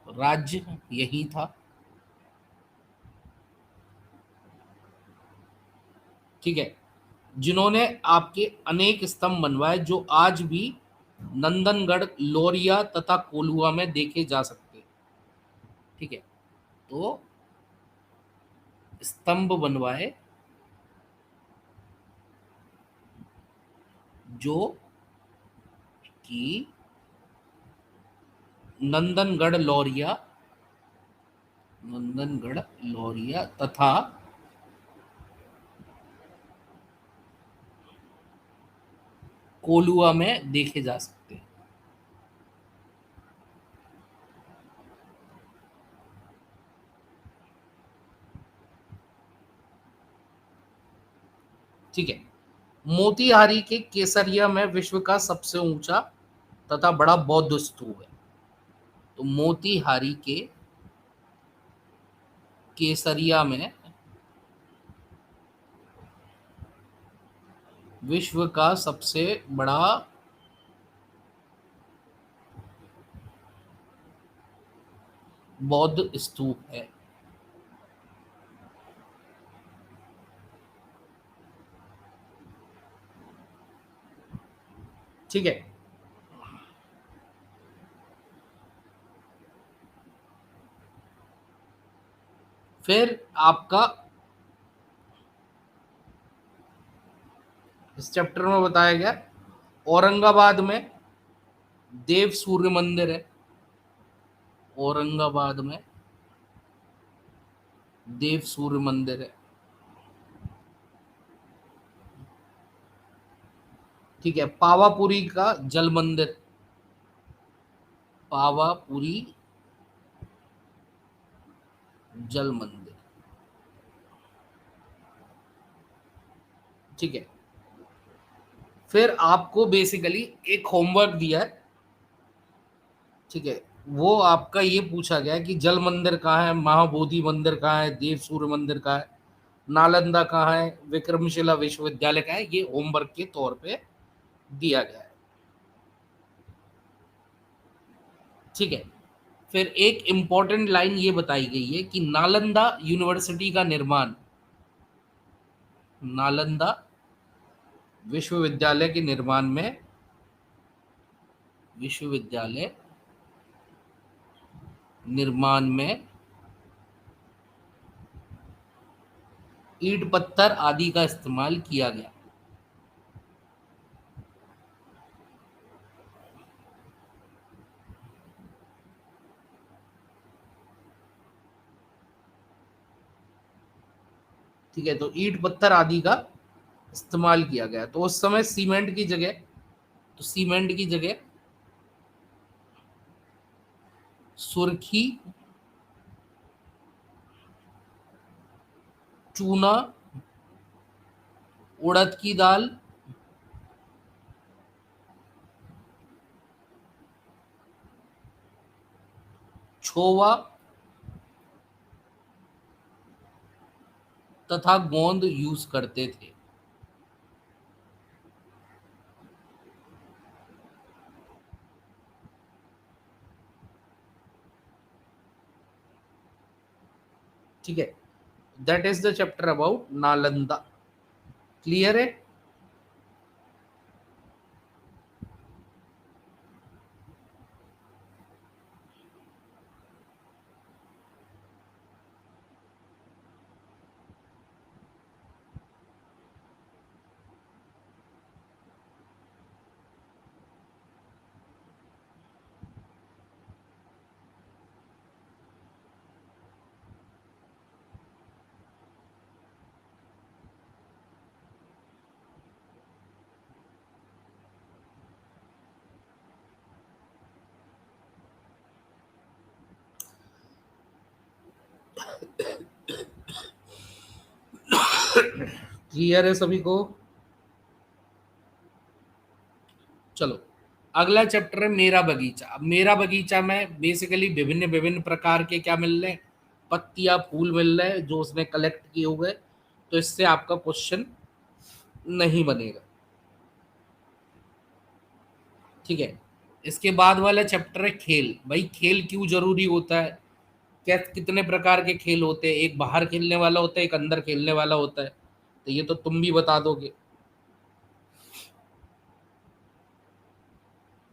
राज्य यही था, ठीक है। जिन्होंने आपके अनेक स्तंभ बनवाए जो आज भी नंदनगढ़, लोरिया तथा कोल्हुआ में देखे जा सकते हैं, ठीक है। तो स्तंभ बनवाए जो कि नंदनगढ़, लोरिया, नंदनगढ़, लोरिया तथा कोलुआ में देखे जा सकते हैं, ठीक है। मोतिहारी के केसरिया में विश्व का सबसे ऊंचा तथा बड़ा बौद्ध स्तूप है। तो मोतिहारी के केसरिया में विश्व का सबसे बड़ा बौद्ध स्तूप है, ठीक है। फिर आपका इस चैप्टर में बताया गया औरंगाबाद में देव सूर्य मंदिर है, औरंगाबाद में देव सूर्य मंदिर है, ठीक है। पावापुरी का जल मंदिर, पावापुरी जल मंदिर, ठीक है। फिर आपको बेसिकली एक होमवर्क दिया है, ठीक है। वो आपका ये पूछा गया है कि जल मंदिर कहाँ है, महाबोधि मंदिर कहाँ है, देव सूर्य मंदिर कहाँ है, नालंदा कहाँ है, विक्रमशिला विश्वविद्यालय कहाँ है, ये होमवर्क के तौर पे दिया गया है, ठीक है। फिर एक इंपॉर्टेंट लाइन ये बताई गई है कि नालंदा यूनिवर्सिटी का निर्माण, नालंदा विश्वविद्यालय के निर्माण में, विश्वविद्यालय निर्माण में ईंट पत्थर आदि का इस्तेमाल किया गया, ठीक है, तो ईंट पत्थर आदि का इस्तेमाल किया गया। तो उस समय सीमेंट की जगह, तो सीमेंट की जगह सुर्खी, चूना, उड़द की दाल, छोवा तथा गोंद यूज करते थे। ठीक है, that is the chapter about Nalanda. Clear है? क्लियर है सभी को? चलो, अगला चैप्टर है मेरा बगीचा। अब मेरा बगीचा में बेसिकली विभिन्न विभिन्न प्रकार के क्या मिल रहे हैं, पत्तियां, फूल मिल रहे हैं जो उसने कलेक्ट किए हुए। तो इससे आपका क्वेश्चन नहीं बनेगा। ठीक है, इसके बाद वाला चैप्टर है खेल। भाई खेल क्यों जरूरी होता है, क्या कितने प्रकार के खेल होते हैं, एक बाहर खेलने वाला होता है, एक अंदर खेलने वाला होता है। तो ये तो तुम भी बता दोगे,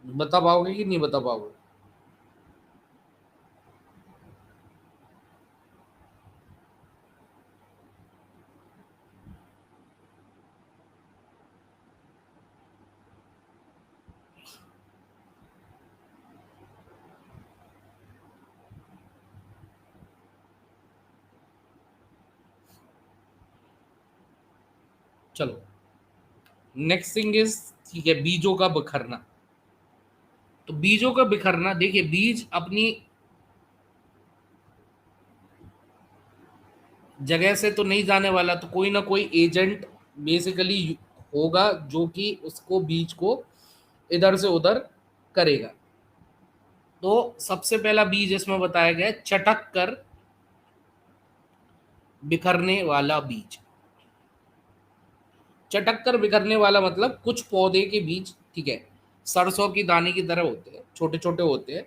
बता पाओगे कि नहीं बता पाओगे? चलो, नेक्स्ट थिंग इज, ठीक है, बीजों का बिखरना। तो बीजों का बिखरना, देखिए बीज अपनी जगह से तो नहीं जाने वाला, तो कोई ना कोई एजेंट बेसिकली होगा जो कि उसको बीज को इधर से उधर करेगा। तो सबसे पहला बीज इसमें बताया गया है चटक कर बिखरने वाला बीज। चटक कर बिखरने वाला मतलब कुछ पौधे के बीज, ठीक है, सरसों की दाने की तरह होते हैं, छोटे छोटे होते हैं।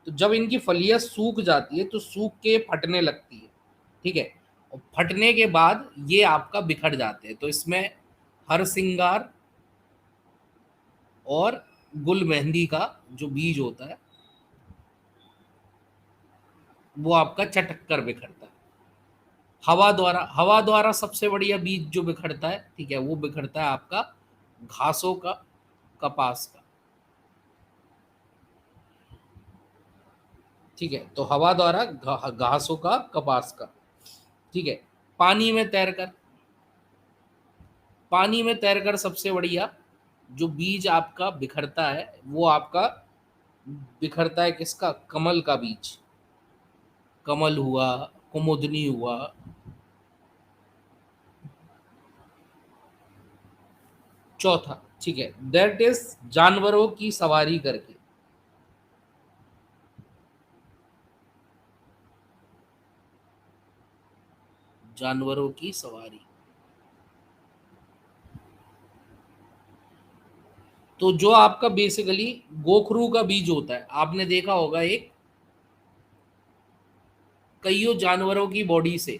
तो जब इनकी फलियां सूख जाती है तो सूख के फटने लगती है। ठीक है, और फटने के बाद ये आपका बिखर जाते हैं। तो इसमें हर सिंगार और गुल मेहंदी का जो बीज होता है वो आपका चटक कर बिखरता है। हवा द्वारा सबसे बढ़िया बीज जो बिखरता है, ठीक है, वो बिखरता है आपका घासों का, कपास का। ठीक है, तो हवा द्वारा घासों का, कपास का। ठीक है, पानी में तैरकर, पानी में तैरकर सबसे बढ़िया जो बीज आपका बिखरता है वो आपका बिखरता है किसका, कमल का बीज। कमल हुआ, कुमुदनी हुआ। चौथा, ठीक है, दैट इज जानवरों की सवारी करके। जानवरों की सवारी, तो जो आपका बेसिकली गोखरू का बीज होता है, आपने देखा होगा एक कईयों जानवरों की बॉडी से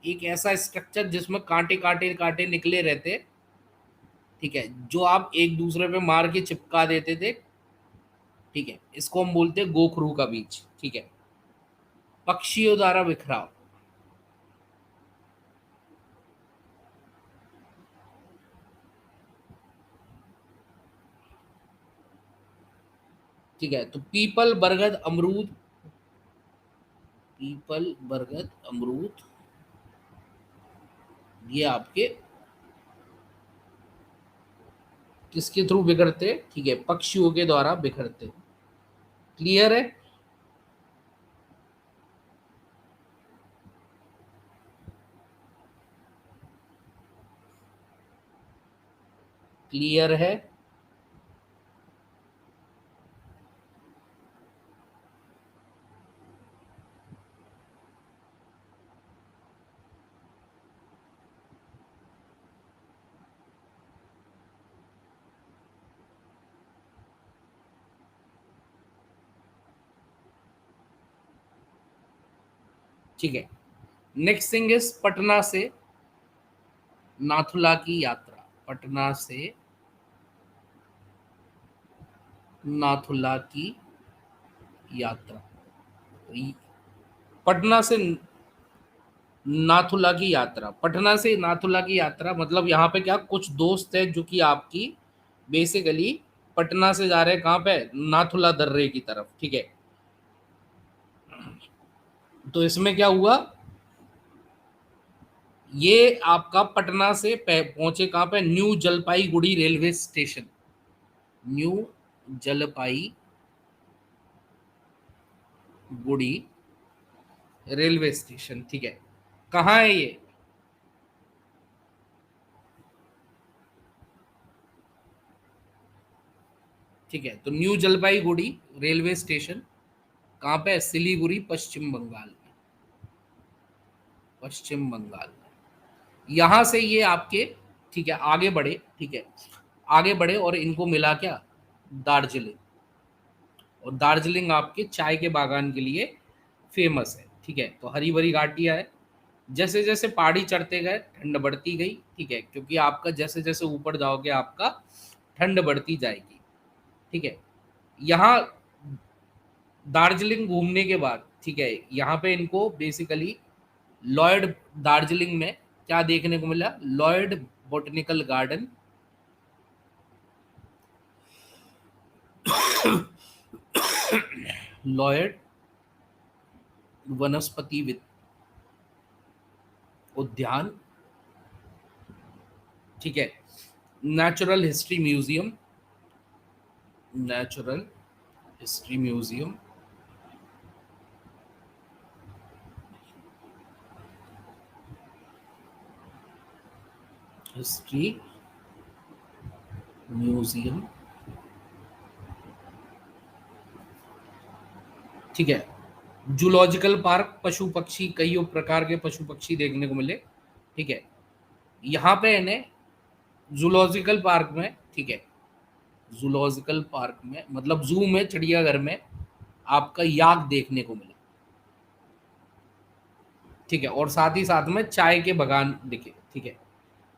एक ऐसा स्ट्रक्चर जिसमें कांटे कांटे कांटे निकले रहते, ठीक है, जो आप एक दूसरे पे मार के चिपका देते थे। ठीक है, इसको हम बोलते हैं गोखरू का बीज। ठीक है, पक्षियों द्वारा बिखराव। ठीक है, तो पीपल, बरगद, अमरूद, पीपल, बरगद, अमरूद, ये आपके किसके थ्रू बिखरते, ठीक है, पक्षियों के द्वारा बिखरते। क्लियर है? क्लियर है? ठीक है। नेक्स्ट थिंग इज पटना से नाथुला की यात्रा। पटना से नाथुला की यात्रा। पटना से नाथुला की यात्रा, पटना से नाथुला की यात्रा मतलब यहाँ पे क्या, कुछ दोस्त है जो कि आपकी बेसिकली पटना से जा रहे हैं कहाँ पे, नाथुला दर्रे की तरफ, ठीक है। तो इसमें क्या हुआ, ये आपका पटना से पहुंचे कहाँ पे, new Jalpaiguri railway station. New Jalpaiguri railway station, ठीक है। कहाँ है ये, ठीक है। तो न्यू जलपाईगुड़ी रेलवे स्टेशन कहाँ पे है, सिलीगुड़ी, पश्चिम बंगाल में। पश्चिम बंगाल में। यहाँ से ये आपके, ठीक है, आगे बढ़े, ठीक है, आगे बढ़े और इनको मिला क्या, दार्जिलिंग। और दार्जिलिंग आपके चाय के बागान के लिए फेमस है, ठीक है। तो हरी भरी घाटियाँ है। जैसे जैसे पहाड़ी चढ़ते गए ठंड बढ़ती गई, ठीक है, क्योंकि आपका जैसे जैसे ऊपर जाओगे आपका ठंड बढ़ती जाएगी, ठीक है। यहाँ दार्जिलिंग घूमने के बाद, ठीक है, यहाँ पे इनको बेसिकली लॉयड, दार्जिलिंग में क्या देखने को मिला, लॉयड बोटनिकल गार्डन, लॉयड वनस्पति उद्यान, ठीक है, natural history museum, natural history museum, history museum, ठीक है। जूलॉजिकल पार्क, पशु पक्षी, कई प्रकार के पशु पक्षी देखने को मिले, ठीक है। यहाँ पे इन्हें जूलॉजिकल पार्क में, ठीक है, जूलॉजिकल पार्क में मतलब जू में, चिड़ियाघर में आपका याक देखने को मिला, ठीक है। और साथ ही साथ में चाय के बागान दिखे, ठीक है।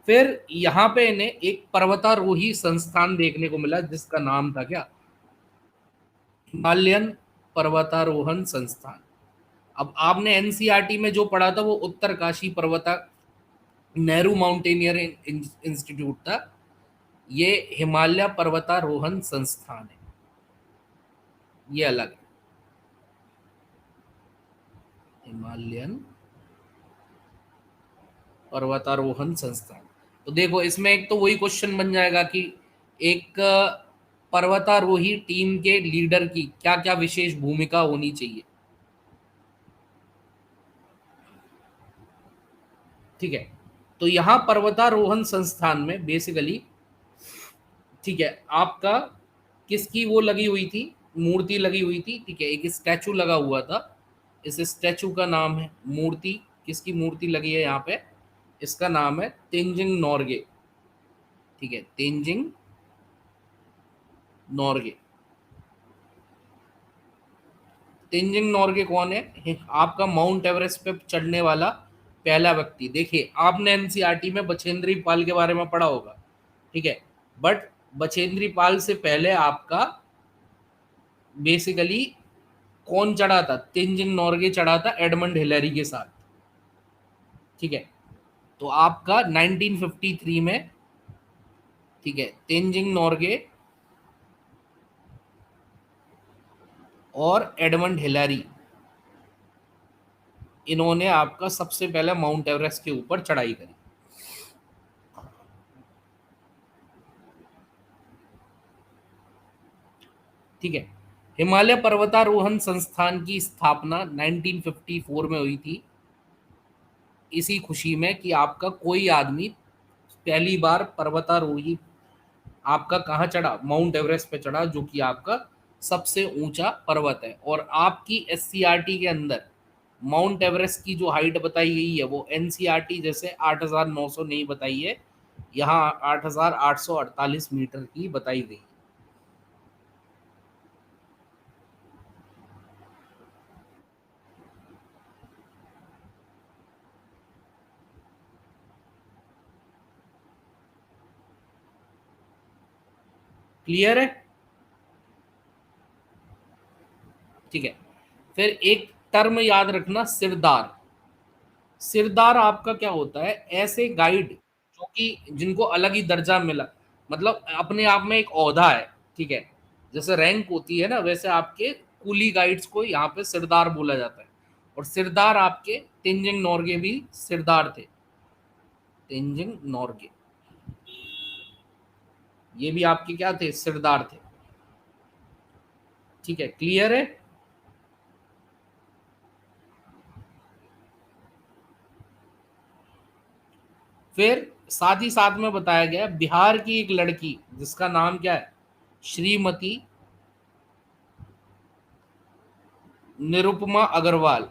फिर यहाँ पे इन्हें एक पर्वतारोही संस्थान देखने को मिला जिसका नाम था क्या, हिमालयन पर्वतारोहण संस्थान। अब आपने एनसीईआरटी में जो पढ़ा था वो उत्तरकाशी पर्वता नेहरू माउंटेनियर इंस्टीट्यूट था। ये हिमालय पर्वतारोहण संस्थान है, ये अलग है, हिमालयन पर्वतारोहण संस्थान। तो देखो इसमें एक तो वही क्वेश्चन बन जाएगा कि एक पर्वतारोही टीम के लीडर की क्या क्या विशेष भूमिका होनी चाहिए, ठीक है। तो यहाँ पर्वतारोहण संस्थान में बेसिकली, ठीक है, आपका किसकी वो लगी हुई थी, मूर्ति लगी हुई थी, ठीक है, एक स्टैचू लगा हुआ था। इस स्टैचू का नाम है, मूर्ति किसकी मूर्ति लगी है यहाँ पे, इसका नाम है तेंजिंग नोरगे, ठीक है, तेंजिंग नोरगे। तेंजिंग नोरगे कौन है, आपका माउंट एवरेस्ट पे चढ़ने वाला पहला व्यक्ति। देखिए आपने एनसीईआरटी में बछेंद्री पाल के बारे में पढ़ा होगा, ठीक है, बट बछेंद्री पाल से पहले आपका बेसिकली कौन चढ़ा था, तेंजिंग नोरगे चढ़ा था एडमंड हिलरी के साथ, ठीक है। तो आपका 1953 में, ठीक है, तेंजिंग नोरगे और एडमंड हिलरी, इन्होंने आपका सबसे पहले माउंट एवरेस्ट के ऊपर चढ़ाई करी, ठीक है। हिमालय पर्वतारोहण संस्थान की स्थापना 1954 में हुई थी, इसी खुशी में कि आपका कोई आदमी पहली बार पर्वतारोही आपका कहाँ चढ़ा, माउंट एवरेस्ट पे चढ़ा, जो कि आपका सबसे ऊंचा पर्वत है। और आपकी एससीईआरटी के अंदर माउंट एवरेस्ट की जो हाइट बताई गई है वो एनसीईआरटी जैसे 8,900 नहीं बताई है, यहाँ 8,848 मीटर की बताई गई। क्लियर है? ठीक है। फिर एक टर्म याद रखना, सिरदार। सिरदार आपका क्या होता है, ऐसे गाइड जो कि जिनको अलग ही दर्जा मिला, मतलब अपने आप में एक ओहदा है। ठीक है, जैसे रैंक होती है ना, वैसे आपके कुली गाइड्स को यहाँ पे सिरदार बोला जाता है। और सिरदार आपके तेंजिंग नोरगे भी सिरदार थे। तेंजिंग नोरगे ये भी आपके क्या थे, सिरदार थे। ठीक है, क्लियर है? फिर साथ ही साथ में बताया गया बिहार की एक लड़की जिसका नाम क्या है, श्रीमती निरुपमा अग्रवाल,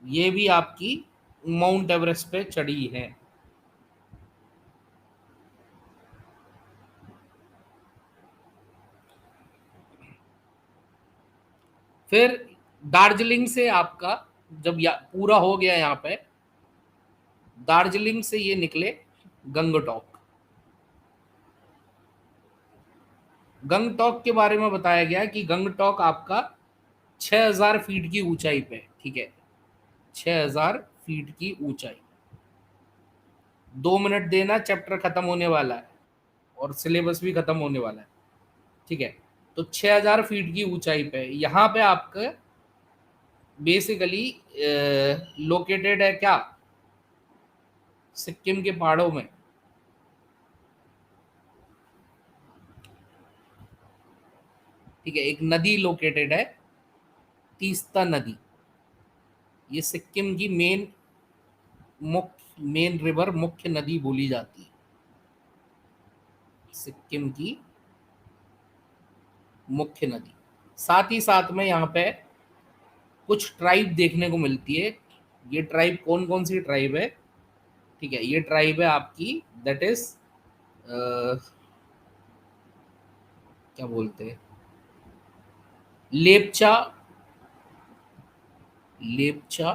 ये भी आपकी माउंट एवरेस्ट पे चढ़ी है। फिर दार्जिलिंग से आपका जब पूरा हो गया यहाँ पे, दार्जिलिंग से ये निकले गंगटोक। गंगटोक के बारे में बताया गया कि गंगटोक आपका 6,000 फीट की ऊंचाई पे है। ठीक है, 6,000 फीट की ऊंचाई। 2 मिनट देना, चैप्टर खत्म होने वाला है और सिलेबस भी खत्म होने वाला है। ठीक है, तो 6,000 फीट की ऊंचाई पे यहाँ पे आपका बेसिकली लोकेटेड है क्या, सिक्किम के पहाड़ों में। ठीक है, एक नदी लोकेटेड है, तीस्ता नदी। ये सिक्किम की मेन रिवर, मुख्य नदी बोली जाती है, सिक्किम की मुख्य नदी। साथ ही साथ में यहाँ पे कुछ ट्राइब देखने को मिलती है। ये ट्राइब कौन कौन सी ट्राइब है? ठीक है, ये ट्राइब है आपकी, दैट इज क्या बोलते हैं, लेपचा, लेपचा,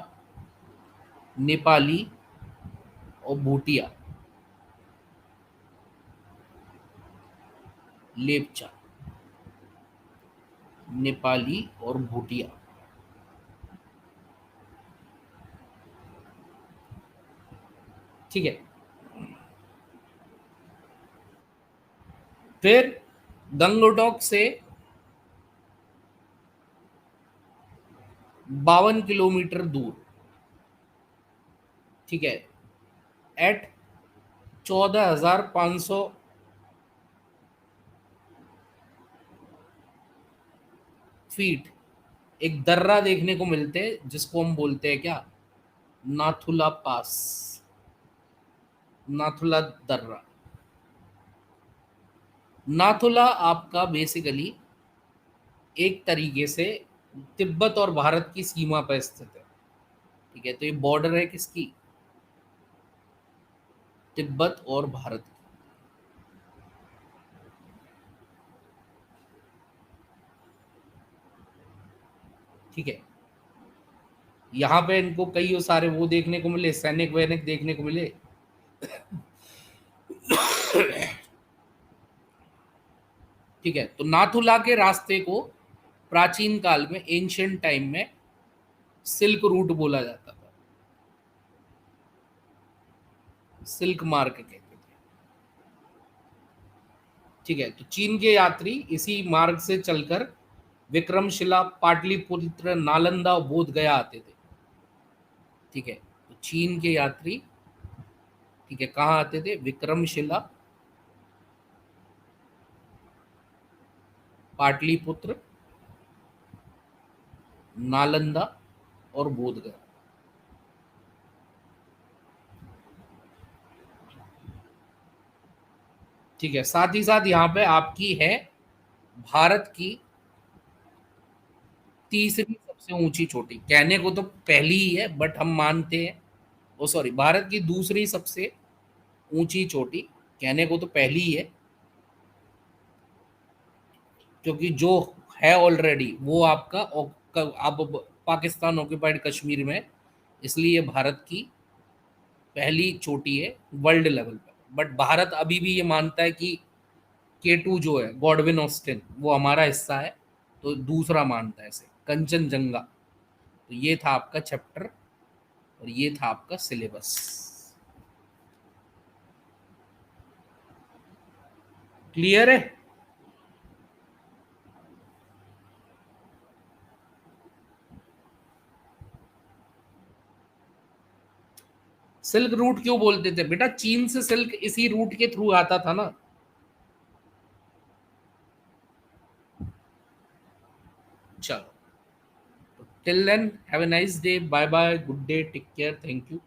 नेपाली और भूटिया। लेपचा, नेपाली और भूटिया। ठीक है, फिर गंगटोक से 52 किलोमीटर दूर, ठीक है, एट 14,500 फीट एक दर्रा देखने को मिलते हैं जिसको हम बोलते हैं क्या, नाथुला पास, नाथुला दर्रा। नाथुला आपका बेसिकली एक तरीके से तिब्बत और भारत की सीमा पर स्थित है। ठीक है, तो ये बॉर्डर है किसकी, तिब्बत और भारत की। ठीक है, यहाँ पे इनको कई सारे वो देखने को मिले, सैनिक वैनिक देखने को मिले। ठीक है, तो नाथुला के रास्ते को प्राचीन काल में, एंशियंट टाइम में सिल्क रूट बोला जाता था, सिल्क मार्ग कहते थे। ठीक है, तो चीन के यात्री इसी मार्ग से चलकर विक्रमशिला, पाटलिपुत्र, नालंदा और बोध गया आते थे। ठीक है, तो चीन के यात्री, ठीक है, कहाँ आते थे, विक्रमशिला, पाटलिपुत्र, नालंदा और बोधगया। ठीक है, साथ ही साथ यहाँ पे आपकी है भारत की तीसरी सबसे ऊंची चोटी। कहने को तो पहली ही है, बट हम मानते हैं, ओ सॉरी, भारत की दूसरी सबसे ऊंची चोटी। कहने को तो पहली ही है, क्योंकि जो है ऑलरेडी वो आपका अब पाकिस्तान ऑक्यूपाइड कश्मीर में, इसलिए ये भारत की पहली चोटी है वर्ल्ड लेवल पर। बट भारत अभी भी ये मानता है कि K2 जो है, गॉडविन ऑस्टिन, वो हमारा हिस्सा है, तो दूसरा मानता है इसे कंचनजंगा। तो ये था आपका चैप्टर और ये था आपका सिलेबस। क्लियर है? सिल्क रूट क्यों बोलते थे बेटा? चीन से सिल्क इसी रूट के थ्रू आता था ना। चलो, till then have a nice day, bye bye, good day, take care, thank you.